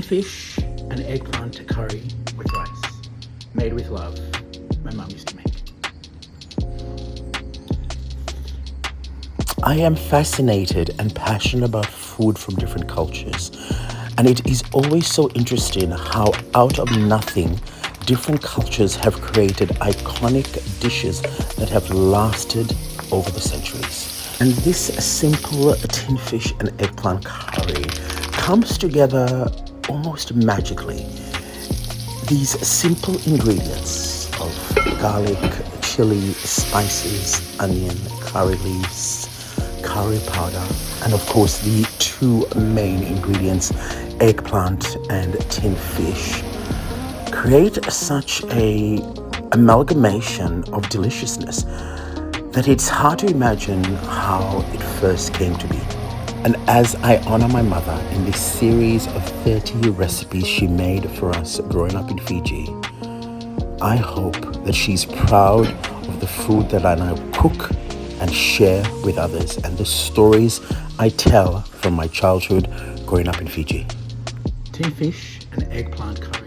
fish and eggplant curry with rice, made with love. My mum used to make. I am fascinated and passionate about food from different cultures, and it is always so interesting how out of nothing different cultures have created iconic dishes that have lasted over the centuries. And this simple tin fish and eggplant curry comes together almost magically. These simple ingredients of garlic, chili, spices, onion, curry leaves, curry powder, and of course the two main ingredients, eggplant and tin fish, create such a amalgamation of deliciousness that it's hard to imagine how it first came to be. And as I honor my mother in this series of 30 recipes she made for us growing up in Fiji, I hope that she's proud of the food that I now cook and share with others and the stories I tell from my childhood growing up in Fiji. Tin fish and eggplant curry.